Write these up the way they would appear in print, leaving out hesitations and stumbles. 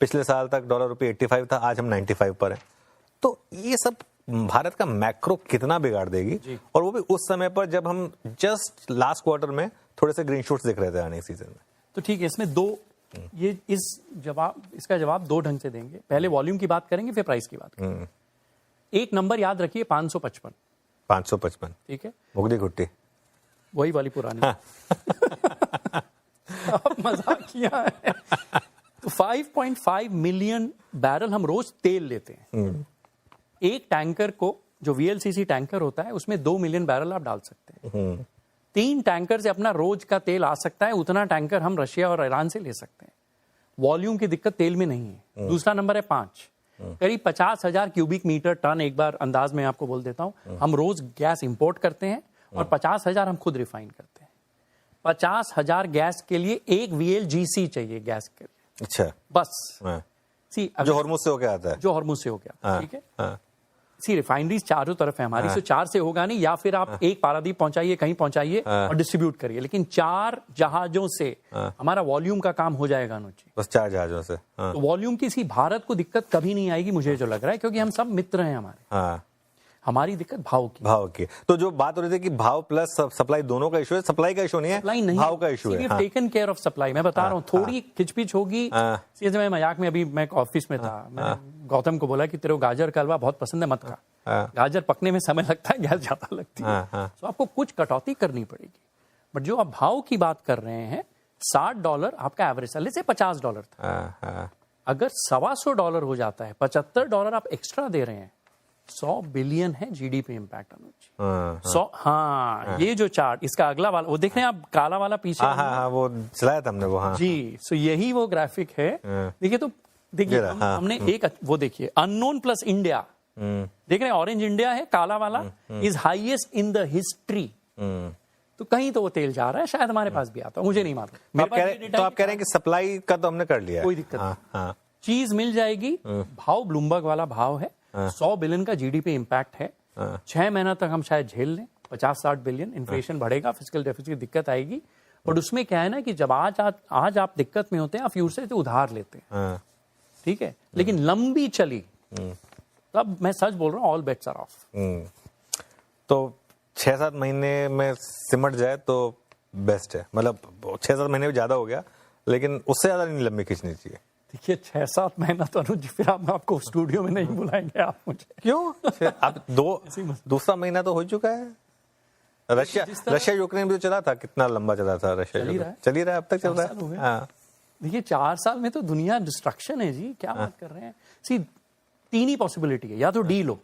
पिछले साल तक डॉलर रुपये 85 था, आज हम 95 पर हैं। तो ये सब भारत का मैक्रो कितना बिगाड़ देगी, और वो भी उस समय पर जब हम जस्ट लास्ट क्वार्टर में थोड़े से ग्रीन शूट्स दिख रहे थे अर्निंग सीजन में। तो ठीक है, इसमें दो ये इसका जवाब दो ढंग से देंगे। पहले वॉल्यूम की बात करेंगे, फिर प्राइस की बात करेंगे। एक नंबर याद रखिए, 555। 555, ठीक है, मुगदी घुट्टी, वही वाली पुरानी। अब मजाक किया है। तो 5.5 मिलियन बैरल हम रोज तेल लेते हैं। एक टैंकर को, जो VLCC टैंकर होता है, उसमें 2 मिलियन बैरल आप डाल सकते हैं। 3 टैंकर से अपना रोज का तेल आ सकता है, उतना टैंकर हम रशिया और ईरान से ले सकते हैं। वॉल्यूम की दिक्कत तेल में नहीं है। दूसरा नंबर है 5, करीब 50,000 क्यूबिक मीटर टन, एक बार अंदाज में आपको बोल देता हूं, हम रोज गैस इंपोर्ट करते हैं और 50,000 हम खुद रिफाइन करते हैं। 50,000 गैस के लिए एक VLGC चाहिए गैस के लिए। अच्छा, बस जो हॉर्मुज से होके आता है, जो हॉर्मुज से हो गया, ठीक है। रिफाइनरीज चारों तरफ है हमारी, तो 4 से होगा नहीं, या फिर आप एक पारादीप पहुंचाइए, कहीं पहुंचाइए और डिस्ट्रीब्यूट करिए, लेकिन 4 जहाजों से हमारा वॉल्यूम का काम हो जाएगा अनुजी, बस 4 जहाजों से। तो वॉल्यूम की सी भारत को दिक्कत कभी नहीं आएगी, मुझे जो लग रहा है, क्योंकि हम सब मित्र हैं हमारे। हमारी दिक्कत भाव की। तो जो बात हो रही थी कि भाव प्लस सप्लाई दोनों का इशू है, सप्लाई का इशू नहीं है, सप्लाई नहीं, भाव का इशू है। Taken care of supply. मैं बता रहा हूँ, थोड़ी खिचपिच होगी। मैं मजाक में, अभी मैं ऑफिस में था, मैंने गौतम को बोला कि तेरे को गाजर का हलवा बहुत पसंद है, मत खा। गाजर पकने में समय लगता है, गैस ज्यादा लगती है, तो आपको कुछ कटौती करनी पड़ेगी। बट जो आप भाव की बात कर रहे हैं, $60 आपका एवरेज था, से $50 था। अगर $125 हो जाता है, $75 आप एक्स्ट्रा दे रहे हैं, 100 बिलियन है जीडीपी इम्पैक्ट अनुज। 100, ये जो चार्ट, इसका अगला वाला वो देख रहे हैं आप, काला वाला पीछे, वो चलाया था हमने वो। जी, सो यही वो ग्राफिक है। देखिए, तो देखिए हमने एक वो देखिए, अननोन प्लस इंडिया, देख रहे हैं, ऑरेंज इंडिया है, काला वाला is highest in the history. तो कहीं तो वो तेल जा रहा है, शायद हमारे पास भी आता, मुझे नहीं मालूम। तो आप कह रहे हैं कि सप्लाई का तो हमने कर लिया, कोई दिक्कत नहीं, चीज मिल जाएगी। भाव ब्लूमबर्ग वाला भाव है, 100 बिलियन का जीडीपी इम्पैक्ट है। 6 महीना तक हम शायद झेल लें, 50-60 बिलियन। इन्फ्लेशन बढ़ेगा, फिस्कल डेफिसिट की दिक्कत आएगी, बट उसमें क्या है ना कि जब आज आप दिक्कत में होते हैं, आप फ्यूचर से उधार लेते हैं, ठीक है, लेकिन लंबी चली तब मैं सच बोल रहा हूँ, ऑल बेट्स आर ऑफ। तो 6-7 महीने में सिमट जाए तो बेस्ट है, मतलब 6-7 महीने ज्यादा हो गया, लेकिन उससे ज्यादा नहीं लंबी खींचनी चाहिए। देखिए, 6-7 महीना तो अनुज, फिर हम आपको स्टूडियो में नहीं बुलाएंगे आप मुझे। क्यों? अब दूसरा महीना तो हो चुका है। रशिया यूक्रेन भी तो चला था, कितना लंबा चला था रशिया, चल ही रहा है, अब तक चल रहा है। देखिए, 4 साल में तो दुनिया डिस्ट्रक्शन है जी, क्या बात कर रहे हैं। 3 ही पॉसिबिलिटी है, या तो डील हो,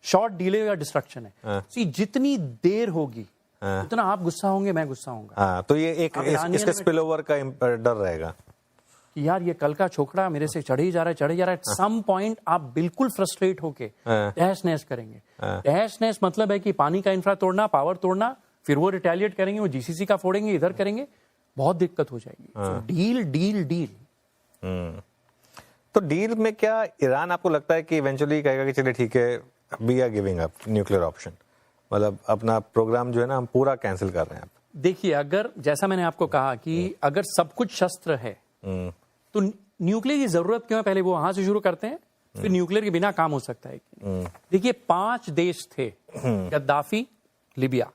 शॉर्ट डील है, या डिस्ट्रक्शन है। जितनी देर होगी उतना आप गुस्सा होंगे, मैं गुस्सा होऊंगा। तो ये एक इसके स्पिल ओवर का डर रहेगा कि यार ये कल का छोकरा मेरे से चढ़ ही जा रहा है। सम पॉइंट आप बिल्कुल फ्रस्ट्रेट होके तहस नहस करेंगे। तहस नहस मतलब है कि पानी का इंफ्रा तोड़ना, पावर तोड़ना, फिर वो रिटेलिएट करेंगे, वो GCC का फोड़ेंगे, इधर करेंगे, बहुत दिक्कत हो जाएगी। Deal deal deal. तो डील में क्या ईरान आपको लगता है कि इवेंचुअली कहेगा कि चलिए ठीक है, we are giving up nuclear option, मतलब अपना प्रोग्राम जो है ना हम पूरा कैंसिल कर रहे हैं? देखिए, अगर जैसा मैंने आपको कहा कि अगर सब कुछ शस्त्र है तो न्यूक्लियर की जरूरत क्यों है, पहले वो वहां से शुरू करते हैं, फिर न्यूक्लियर के बिना काम हो सकता है। देखिए, 5 देश थे, Gaddafi Libya,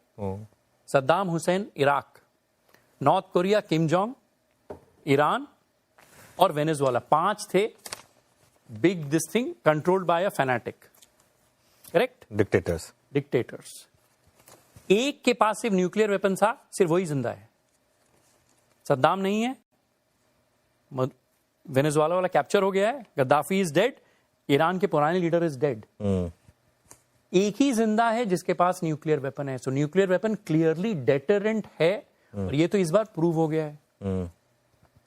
Saddam Hussain Iraq, north Korea Kim Jong, Iran और वेनेजुएला। 5 थे, big this thing controlled by a fanatic, correct, dictators. एक के पास सिर्फ न्यूक्लियर वेपन था, सिर्फ वही जिंदा है। सद्दाम नहीं है, वेनेजुएला वाला कैप्चर हो गया है, गद्दाफी इज डेड, ईरान के पुराने लीडर इज डेड। एक ही जिंदा है जिसके पास न्यूक्लियर वेपन है। सो न्यूक्लियर वेपन क्लियरली डेटरेंट है, और ये तो इस बार प्रूव हो गया है।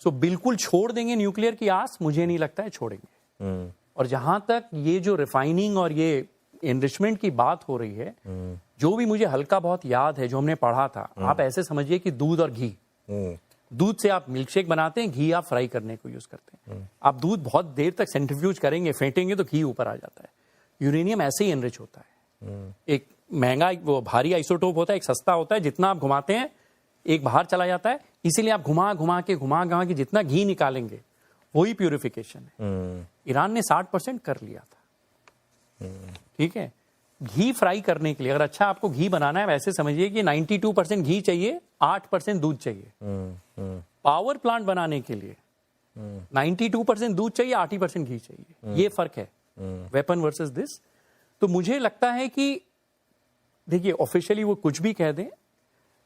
सो बिल्कुल छोड़ देंगे न्यूक्लियर की आस, मुझे नहीं लगता है छोड़ेंगे। और जहां तक ये जो रिफाइनिंग और ये एनरिचमेंट की बात हो रही है, जो भी मुझे हल्का बहुत याद है, जो हमने पढ़ा था, आप ऐसे समझिए कि दूध और घी, दूध से आप मिल्क शेक बनाते हैं, घी आप फ्राई करने को यूज करते हैं। आप दूध बहुत देर तक सेंट्रीफ्यूज करेंगे, फेंटेंगे तो घी ऊपर आ जाता है। यूरेनियम ऐसे ही एनरिच होता है। एक महंगा, वो भारी आइसोटोप होता है, एक सस्ता होता है, जितना आप घुमाते हैं एक बाहर चला जाता है। इसीलिए आप घुमा घुमा के जितना घी निकालेंगे वही प्यूरिफिकेशन है। ईरान ने 60% कर लिया था, ठीक है। घी फ्राई करने के लिए, अगर अच्छा आपको घी बनाना है, वैसे समझिए कि 92% घी चाहिए, 8% दूध चाहिए। पावर प्लांट बनाने के लिए 92% दूध चाहिए, 80% घी चाहिए। ये फर्क है वेपन वर्सेस दिस। तो मुझे लगता है कि देखिए, ऑफिशियली वो कुछ भी कह दें,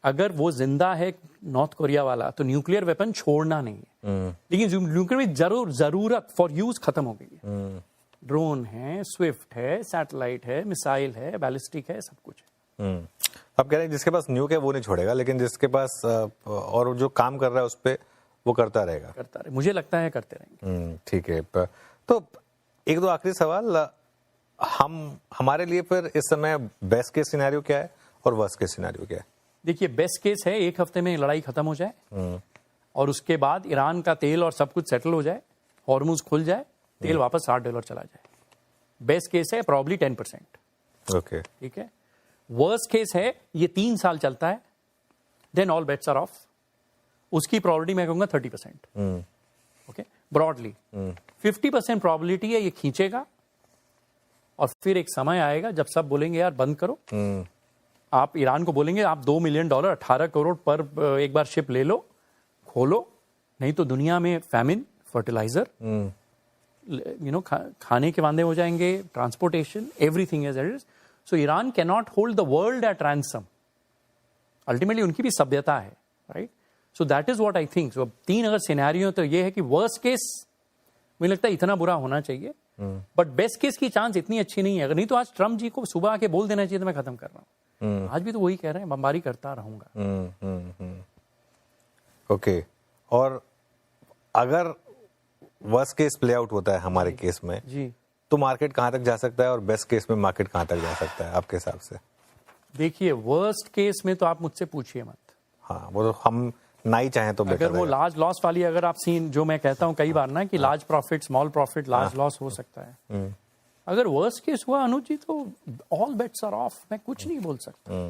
अगर वो जिंदा है नॉर्थ कोरिया वाला, तो न्यूक्लियर वेपन छोड़ना नहीं है। लेकिन न्यूक्लियर में जरूरत फॉर यूज खत्म हो गई है। ड्रोन है, स्विफ्ट है, सैटेलाइट है, मिसाइल है, बैलिस्टिक है, सब कुछ है। आप कह रहे हैं जिसके पास न्यूक है वो नहीं छोड़ेगा, लेकिन जिसके पास और जो काम कर रहा है उस पर वो करता रहेगा। मुझे लगता है करते रहेंगे। ठीक है। तो एक दो आखिरी सवाल, हमारे लिए फिर इस समय बेस्ट केस सिनेरियो क्या है और वर्स्ट केस सिनेरियो क्या है? देखिए, बेस्ट केस है एक हफ्ते में लड़ाई खत्म हो जाए और उसके बाद ईरान का तेल और सब कुछ सेटल हो जाए, हॉर्मुज खुल जाए, तेल वापस $60 चला जाए। बेस्ट केस है प्रॉब्ली 10%। ओके, ठीक है। वर्स्ट केस है ये 3 साल चलता है, then all bets are off. उसकी प्रोबेबिलिटी मैं कहूंगा 30%। ओके, ब्रॉडली 50% प्रोबेबिलिटी है ये खींचेगा और फिर एक समय आएगा जब सब बोलेंगे यार बंद करो। आप ईरान को बोलेंगे आप $2 मिलियन 18 करोड़ पर एक बार शिप ले लो, खोलो, नहीं तो दुनिया में फैमिन, फर्टिलाइजर, खाने के वांदे हो जाएंगे, transportation, everything is it is. So Iran can not hold the world at ransom. Ultimately उनकी भी सभ्यता है, right? So that is what I think. So 3 अगर सिनेरियो तो ये है कि वर्स्ट केस मुझे लगता है इतना बुरा होना चाहिए, बट बेस्ट केस की चांस इतनी अच्छी नहीं है। अगर नहीं तो आज ट्रम्प जी को सुबह आके बोल देना चाहिए तो मैं खत्म कर रहा हूं। आज भी तो वही कह रहे हैं, बमबारी करता रहूंगा। ओके, और अगर वर्स्ट केस प्ले आउट होता है हमारे केस में जी, तो मार्केट कहां तक जा सकता है और बेस्ट केस में मार्केट कहां तक जा सकता है आपके हिसाब से? देखिए, वर्स्ट केस में तो आप मुझसे पूछिए मत। हाँ, वो तो हम ना ही चाहें तो बेटर अगर वो लार्ज लॉस वाली, अगर आप सीन जो मैं कहता हूं कई बार ना कि large profit, small profit, large loss हो सकता है। अगर वर्स्ट केस हुआ अनुज जी तो ऑल बेट्स आर ऑफ। मैं कुछ नहीं बोल सकता।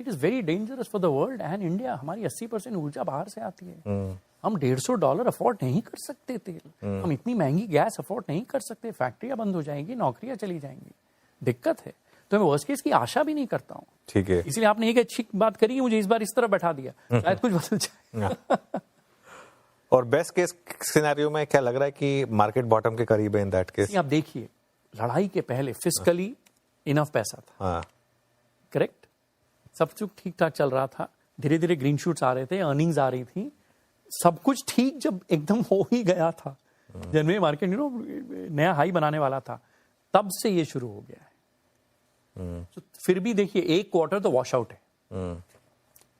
It is very dangerous for the world and India. हमारी 80% ऊर्जा बाहर से आती है। हम $150 अफोर्ड नहीं कर सकते तेल। हम इतनी महंगी गैस अफोर्ड नहीं कर सकते। फैक्ट्रियां बंद हो जाएंगी, नौकरियां चली जाएंगी, दिक्कत है। तो मैं वर्स्ट केस की आशा भी नहीं करता हूँ। ठीक है, इसलिए आपने एक अच्छी बात करी, मुझे इस बार इस तरह बैठा दिया, शायद कुछ बदल जाए। और बेस्ट केस सिनेरियो में क्या लग रहा है कि मार्केट बॉटम के करीब है इन दैट केस? आप देखिए, लड़ाई के पहले फिस्कली इनफ पैसा था, करेक्ट, सब कुछ ठीक ठाक चल रहा था, धीरे धीरे ग्रीन शूट्स आ रहे थे, अर्निंग्स आ रही थी, सब कुछ ठीक जब एकदम हो ही गया था, जनवरी मार्केट नया हाई बनाने वाला था, तब से ये शुरू हो गया है। तो फिर भी देखिए, एक क्वार्टर तो वॉश आउट है।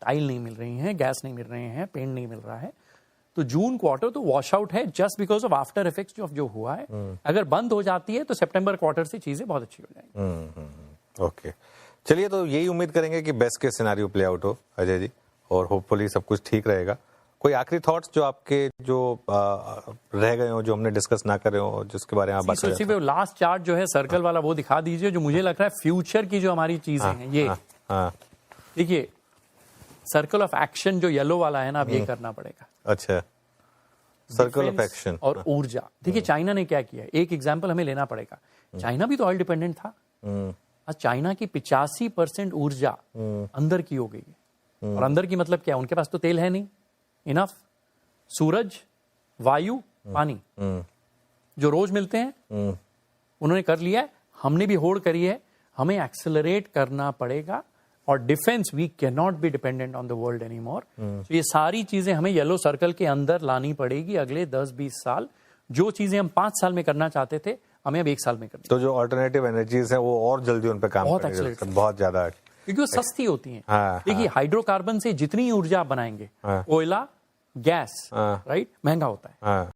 टाइल नहीं मिल रही है, गैस नहीं मिल रहे हैं, पेंट नहीं मिल रहा है, तो जून क्वार्टर तो वॉश आउट है just because of after effects जो हुआ है। अगर बंद हो जाती है तो सितंबर क्वार्टर से चीजें बहुत अच्छी हो जाएंगी। ओके, चलिए, तो यही उम्मीद करेंगे कि best case scenario play out हो अजय जी, और होपफुली सब कुछ ठीक रहेगा। कोई आखिरी थॉट्स जो आपके जो रह गए हो, जो हमने डिस्कस ना करे हो, जिसके बारे में आप बात करें? लास्ट चार्ट जो है सर्कल वाला वो दिखा दीजिए, जो मुझे लग रहा है फ्यूचर की जो हमारी चीजें हैं ये। देखिए, सर्कल ऑफ एक्शन जो येलो वाला है ना, अब ये करना पड़ेगा। अच्छा, सर्कल ऑफ एक्शन और ऊर्जा। देखिए, चाइना ने क्या किया, एक एग्जाम्पल हमें लेना पड़ेगा। चाइना भी तो ऑयल डिपेंडेंट था। आज चाइना की 85% ऊर्जा अंदर की हो गई है। और अंदर की मतलब क्या, उनके पास तो तेल है नहीं इनफ, सूरज, वायु, पानी जो रोज मिलते हैं उन्होंने कर लिया है, हमने भी होड़ करी है। हमें एक्सेलरेट करना पड़ेगा, और defence, we can not be dependent on the world any more. तो ये सारी चीजें हमें येलो सर्कल के अंदर लानी पड़ेगी अगले 10-20 साल। जो चीजें हम 5 साल में करना चाहते थे, हमें अब 1 साल में करनी। तो जो अल्टरनेटिव एनर्जीज हैं वो और जल्दी उन पर काम करेंगे, बहुत ज्यादा, क्योंकि वो सस्ती होती हैं। देखिए, हाइड्रोकार्बन से जितनी ऊर्जा आप बनाएंगे, कोयला, गैस, राइट, महंगा होता है।